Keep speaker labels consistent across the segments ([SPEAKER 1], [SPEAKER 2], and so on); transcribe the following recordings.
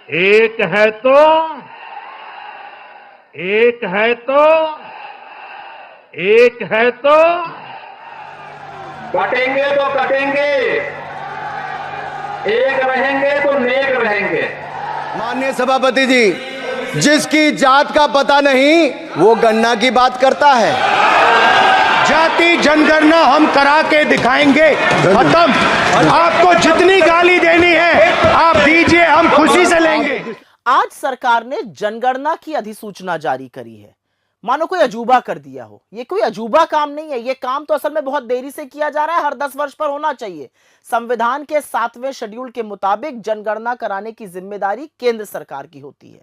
[SPEAKER 1] एक है तो एक है तो एक है तो
[SPEAKER 2] कटेंगे तो कटेंगे, एक रहेंगे तो नेक रहेंगे।
[SPEAKER 3] माननीय सभापति जी, जिसकी जात का पता नहीं वो गन्ना की बात करता है।
[SPEAKER 4] जाति जनगणना हम करा के दिखाएंगे। खत्म। आपको जितनी गाली देनी है आप दीजिए, हम खुशी से लेंगे।
[SPEAKER 5] आज सरकार ने जनगणना की अधिसूचना जारी करी है, मानो कोई अजूबा कर दिया हो। ये कोई अजूबा काम नहीं है, ये काम तो असल में बहुत देरी से किया जा रहा है, हर 10 वर्ष पर होना चाहिए। संविधान के 7वें शेड्यूल के मुताबिक जनगणना कराने की जिम्मेदारी केंद्र सरकार की होती है।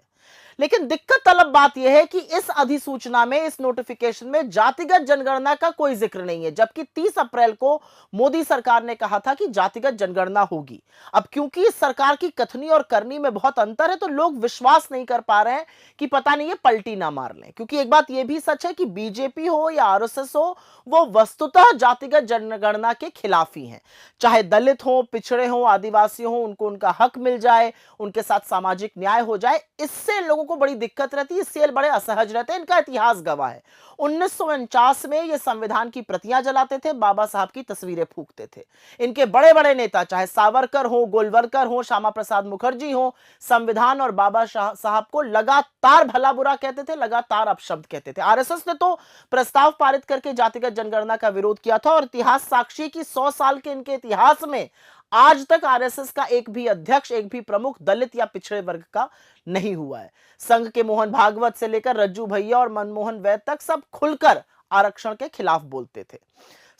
[SPEAKER 5] लेकिन दिक्कत तलब बात यह है कि इस अधिसूचना में, इस नोटिफिकेशन में जातिगत जनगणना का कोई जिक्र नहीं है, जबकि 30 अप्रैल को मोदी सरकार ने कहा था कि जातिगत जनगणना होगी। अब क्योंकि इस सरकार की कथनी और करनी में बहुत अंतर है, तो लोग विश्वास नहीं कर पा रहे हैं कि पता नहीं ये पलटी ना मार लें। क्योंकि एक बात यह भी सच है कि बीजेपी हो या आरएसएस हो, वो वस्तुतः जातिगत जनगणना के खिलाफ ही हैं। चाहे दलित हो, पिछड़े हो, आदिवासी हो, उनको उनका हक मिल जाए, उनके साथ सामाजिक न्याय हो जाए, इससे लोगों को बड़ी दिक्कत रहती है, इससे बड़े असहज रहते हैं। इनका इतिहास गवाह है। 1949 में ये संविधान की प्रतियां जलाते थे, बाबा साहब की तस्वीरें फूंकते थे। इनके बड़े बड़े नेता, चाहे सावरकर हो, गोलवलकर हो, श्यामा प्रसाद मुखर्जी हो, संविधान और बाबा साहब को लगातार भला बुरा कहते थे, लगातार अपशब्द कहते थे। आरएसएस ने तो प्रस्ताव पारित करके जातिगत जनगणना का विरोध किया था, और इतिहास साक्षी की 100 साल के इनके इतिहास में आज तक आरएसएस का एक भी अध्यक्ष, एक भी प्रमुख दलित या पिछड़े वर्ग का नहीं हुआ है। संघ के मोहन भागवत से लेकर रज्जू भैया और मनमोहन वैद तक सब खुलकर आरक्षण के खिलाफ बोलते थे।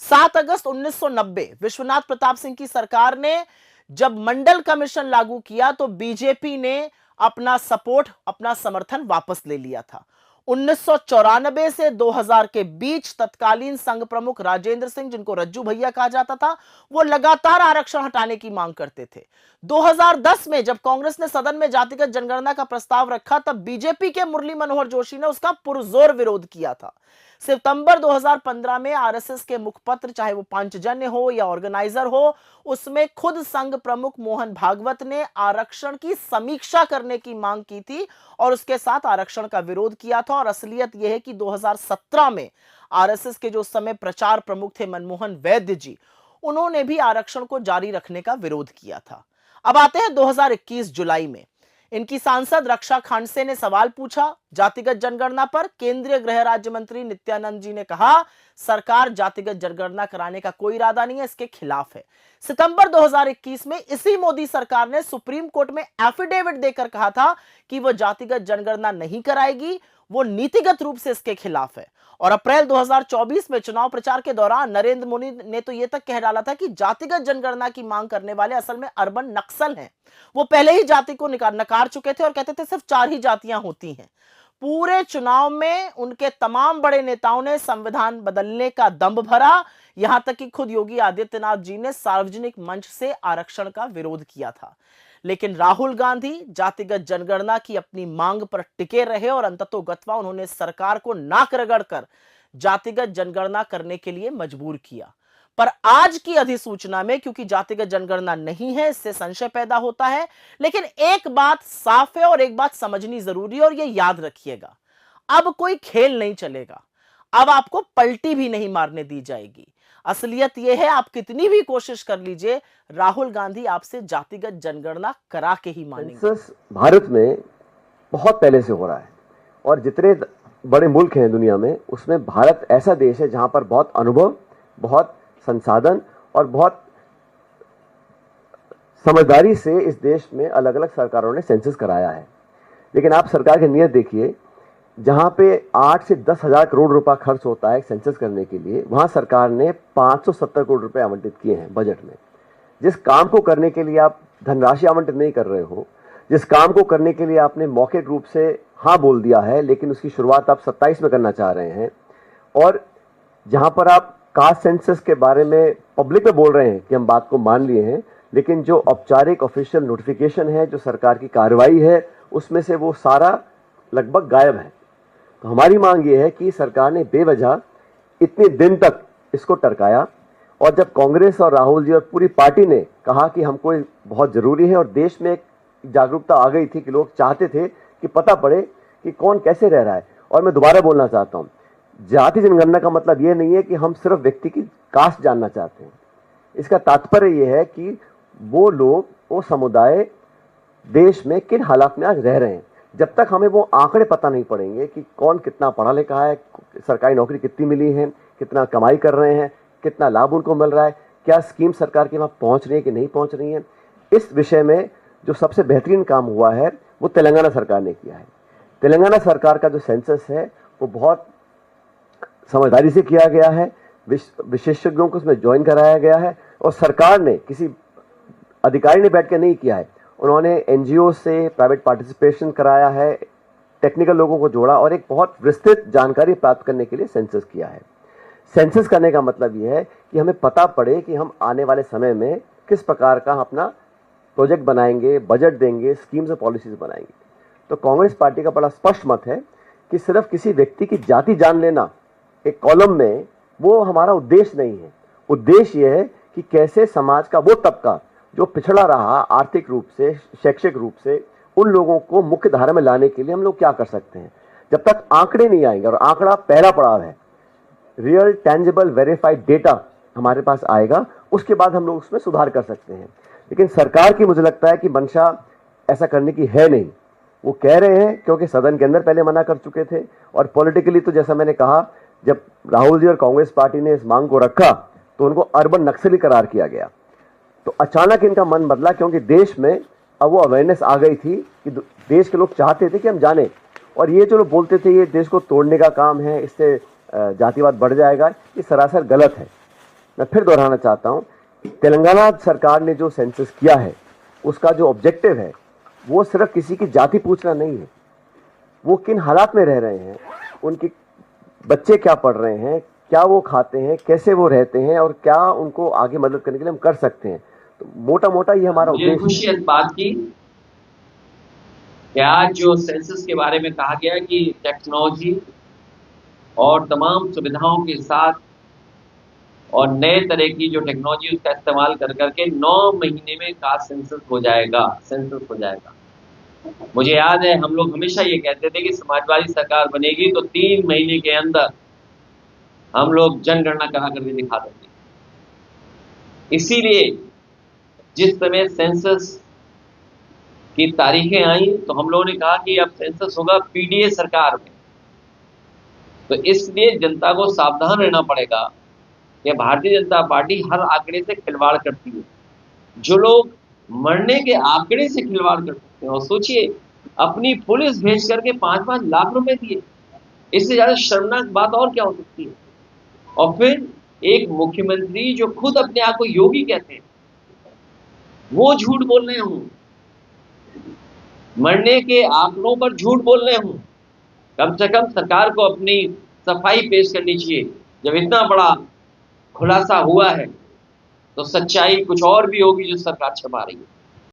[SPEAKER 5] 7 अगस्त 1990 विश्वनाथ प्रताप सिंह की सरकार ने जब मंडल कमीशन लागू किया, तो बीजेपी ने अपना सपोर्ट, अपना समर्थन वापस ले लिया था। 1994 से 2000 के बीच तत्कालीन संघ प्रमुख राजेंद्र सिंह, जिनको रज्जू भैया कहा जाता था, वो लगातार आरक्षण हटाने की मांग करते थे। 2010 में जब कांग्रेस ने सदन में जातिगत जनगणना का प्रस्ताव रखा, तब बीजेपी के मुरली मनोहर जोशी ने उसका पुरजोर विरोध किया था। सितंबर 2015 में आरएसएस के मुखपत्र, चाहे वो पांचजन्य हो या ऑर्गेनाइजर हो, उसमें खुद संघ प्रमुख मोहन भागवत ने आरक्षण की समीक्षा करने की मांग की थी और उसके साथ आरक्षण का विरोध किया था। और असलियत यह है कि 2017 में आरएसएस के जो उस समय प्रचार प्रमुख थे मनमोहन वैद्य जी, उन्होंने भी आरक्षण को जारी रखने का विरोध किया था। अब आते हैं 2021 जुलाई में। इनकी सांसद रक्षा खांडसे ने सवाल पूछा जातिगत जनगणना पर। केंद्रीय गृह राज्य मंत्री नित्यानंद जी ने कहा सरकार जातिगत जनगणना कराने का कोई इरादा नहीं है, इसके खिलाफ है। सितंबर 2021 में इसी मोदी सरकार ने सुप्रीम कोर्ट में एफिडेविट देकर कहा था कि वह जातिगत जनगणना नहीं कराएगी, वो नीतिगत रूप से इसके खिलाफ है। और अप्रैल 2024 में चुनाव प्रचार के दौरान नरेंद्र मोदी ने तो यह तक कह डाला था कि जातिगत जनगणना की मांग करने वाले असल में अर्बन नक्सल हैं। वो पहले ही जाति को नकार चुके थे और कहते थे सिर्फ 4 ही जातियां होती हैं। पूरे चुनाव में उनके तमाम बड़े नेताओं ने संविधान बदलने का दंभ भरा, यहां तक कि खुद योगी आदित्यनाथ जी ने सार्वजनिक मंच से आरक्षण का विरोध किया था। लेकिन राहुल गांधी जातिगत जनगणना की अपनी मांग पर टिके रहे और अंततोगत्वा उन्होंने सरकार को नाक रगड़कर जातिगत जनगणना करने के लिए मजबूर किया। पर आज की अधिसूचना में क्योंकि जातिगत जनगणना नहीं है, इससे संशय पैदा होता है। लेकिन एक बात साफ है और एक बात समझनी जरूरी है, और यह याद रखिएगा, अब कोई खेल नहीं चलेगा, अब आपको पलटी भी नहीं मारने दी जाएगी। असलियत यह है, आप कितनी भी कोशिश कर लीजिए, राहुल गांधी आपसे जातिगत जनगणना करा के ही मानेंगे।
[SPEAKER 6] भारत में बहुत पहले से हो रहा है और जितने बड़े मुल्क हैं दुनिया में, उसमें भारत ऐसा देश है जहां पर बहुत अनुभव, बहुत संसाधन और बहुत समझदारी से इस देश में अलग अलग सरकारों ने सेंसस कराया है। लेकिन आप सरकार की नीयत देखिए, जहां पे 8 से 10 हजार करोड़ रुपया खर्च होता है सेंसस करने के लिए, वहां सरकार ने 570 करोड़ रुपए आवंटित किए हैं बजट में। जिस काम को करने के लिए आप धनराशि आवंटित नहीं कर रहे हो, जिस काम को करने के लिए आपने मौखिक रूप से हाँ बोल दिया है, लेकिन उसकी शुरुआत आप 27 में करना चाह रहे हैं, और जहां पर आप कास्ट सेंसस के बारे में पब्लिक में बोल रहे हैं कि हम बात को मान लिए हैं, लेकिन जो औपचारिक ऑफिशियल नोटिफिकेशन है, जो सरकार की कार्रवाई है, उसमें से वो सारा लगभग गायब है। तो हमारी मांग ये है कि सरकार ने बेवजह इतने दिन तक इसको टरकाया, और जब कांग्रेस और राहुल जी और पूरी पार्टी ने कहा कि हमको बहुत जरूरी है और देश में एक जागरूकता आ गई थी कि लोग चाहते थे कि पता पड़े कि कौन कैसे रह रहा है। और मैं दोबारा बोलना चाहता हूं, जाति जनगणना का मतलब यह नहीं है कि हम सिर्फ व्यक्ति की कास्ट जानना चाहते हैं। इसका तात्पर्य यह है कि वो लोग, वो समुदाय देश में किन हालात में आज रह रहे हैं। जब तक हमें वो आंकड़े पता नहीं पड़ेंगे कि कौन कितना पढ़ा लिखा है, सरकारी नौकरी कितनी मिली है, कितना कमाई कर रहे हैं, कितना लाभ उनको मिल रहा है, क्या स्कीम सरकार के वहाँ पहुँच रही है कि नहीं पहुँच रही है, इस विषय में जो सबसे बेहतरीन काम हुआ है वो तेलंगाना सरकार ने किया है। तेलंगाना सरकार का जो सेंसस है वो बहुत समझदारी से किया गया है, विशेषज्ञों को उसमें ज्वाइन कराया गया है, और सरकार ने किसी अधिकारी ने बैठ के नहीं किया है। उन्होंने एनजीओ से प्राइवेट पार्टिसिपेशन कराया है, टेक्निकल लोगों को जोड़ा और एक बहुत विस्तृत जानकारी प्राप्त करने के लिए सेंसस किया है। सेंसस करने का मतलब यह है कि हमें पता पड़े कि हम आने वाले समय में किस प्रकार का अपना प्रोजेक्ट बनाएंगे, बजट देंगे, स्कीम्स और पॉलिसीज बनाएंगे। तो कांग्रेस पार्टी का बड़ा स्पष्ट मत है कि सिर्फ किसी व्यक्ति की जाति जान लेना एक कॉलम में, वो हमारा उद्देश्य नहीं है। उद्देश्य यह है कि कैसे समाज का वो तबका जो पिछड़ा रहा आर्थिक रूप से, शैक्षिक रूप से, उन लोगों को मुख्य धारा में लाने के लिए हम लोग क्या कर सकते हैं। जब तक आंकड़े नहीं आएंगे, और आंकड़ा पहला पड़ाव है, रियल टेंजिबल वेरीफाइड डेटा हमारे पास आएगा, उसके बाद हम लोग उसमें सुधार कर सकते हैं। लेकिन सरकार की मुझे लगता है कि मंशा ऐसा करने की है नहीं। वो कह रहे हैं क्योंकि सदन के अंदर पहले मना कर चुके थे, और पॉलिटिकली तो जैसा मैंने कहा, जब राहुल जी और कांग्रेस पार्टी ने इस मांग को रखा तो उनको अर्बन नक्सली करार किया गया। तो अचानक इनका मन बदला, क्योंकि देश में अब वो अवेयरनेस आ गई थी कि देश के लोग चाहते थे कि हम जाने। और ये जो लोग बोलते थे ये देश को तोड़ने का काम है, इससे जातिवाद बढ़ जाएगा, ये सरासर गलत है। मैं फिर दोहराना चाहता हूँ, तेलंगाना सरकार ने जो सेंसस किया है उसका जो ऑब्जेक्टिव है वो सिर्फ किसी की जाति पूछना नहीं है, वो किन हालात में रह रहे हैं, उनके बच्चे क्या पढ़ रहे हैं, क्या वो खाते हैं, कैसे वो रहते हैं, और क्या उनको आगे मदद करने के लिए हम कर सकते हैं। तो मोटा मोटा ये हमारा
[SPEAKER 7] मुझे
[SPEAKER 6] उद्देश्य
[SPEAKER 7] खुशी है इस बात की कि आज जो सेंसस के बारे में कहा गया कि टेक्नोलॉजी और तमाम सुविधाओं के साथ और नए तरह की जो टेक्नोलॉजी उसका इस्तेमाल कर करके 9 महीने में कास्ट सेंसस हो जाएगा। मुझे याद है हम लोग हमेशा ये कहते थे कि समाजवादी सरकार बनेगी तो 3 महीने के अंदर हम लोग जनगणना करा करके दिखा देंगे। इसीलिए जिस समय सेंसस की तारीखें आई तो हम लोगों ने कहा कि अब सेंसस होगा पीडीए सरकार में। तो इसलिए जनता को सावधान रहना पड़ेगा कि भारतीय जनता पार्टी हर आंकड़े से खिलवाड़ करती है। जो लोग मरने के आंकड़े से खिलवाड़ कर सकते हैं, और सोचिए अपनी पुलिस भेज करके 5-5 लाख रुपए दिए, इससे ज्यादा शर्मनाक बात और क्या हो सकती है। और फिर एक मुख्यमंत्री जो खुद अपने आप को योगी कहते हैं, वो झूठ बोल रहे हूं, मरने के आंकड़ों पर झूठ बोल रहे हूं। कम से कम सरकार को अपनी सफाई पेश करनी चाहिए। जब इतना बड़ा खुलासा हुआ है तो सच्चाई कुछ और भी होगी जो सरकार छिपा रही है।